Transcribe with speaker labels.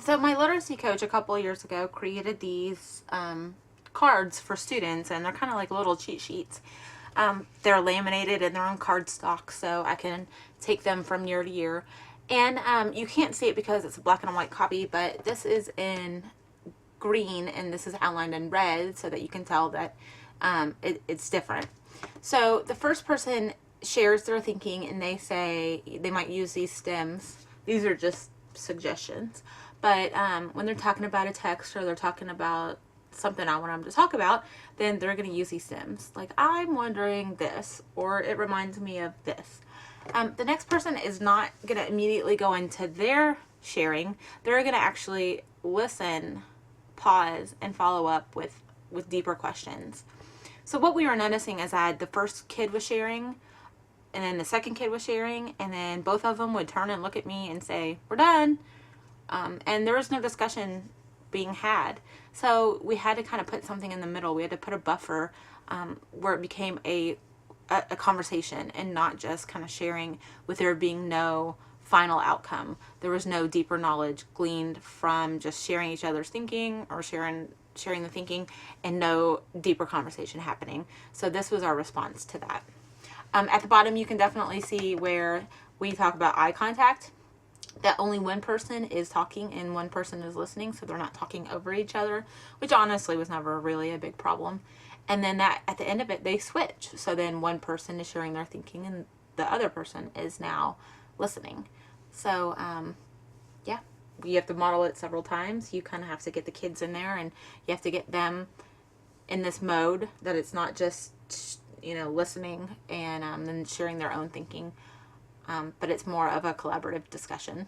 Speaker 1: So my literacy coach a couple of years ago created these cards for students, and they're kind of like little cheat sheets. They're laminated and they're on cardstock, so I can take them from year to year. And you can't see it because it's a black and white copy, but this is in green and this is outlined in red so that you can tell that it's different. So the first person shares their thinking and they say they might use these stems. These are just suggestions. But when they're talking about a text or they're talking about something I want them to talk about, then they're going to use these stems. Like, I'm wondering this, or it reminds me of this. The next person is not going to immediately go into their sharing. They're going to actually listen, pause, and follow up with deeper questions. So what we were noticing is that the first kid was sharing, and then the second kid was sharing, and then both of them would turn and look at me and say, we're done. And there was no discussion being had. So we had to kind of put something in the middle. We had to put a buffer where it became a conversation and not just kind of sharing with there being no final outcome. There was no deeper knowledge gleaned from just sharing each other's thinking or sharing the thinking and no deeper conversation happening. So this was our response to that. At the bottom, you can definitely see where we talk about eye contact, that only one person is talking and one person is listening, so they're not talking over each other, which honestly was never really a big problem. And then that at the end of it, they switch. So then one person is sharing their thinking and the other person is now listening. So yeah, you have to model it several times. You kind of have to get the kids in there and you have to get them in this mode that it's not just, listening and then sharing their own thinking, but it's more of a collaborative discussion.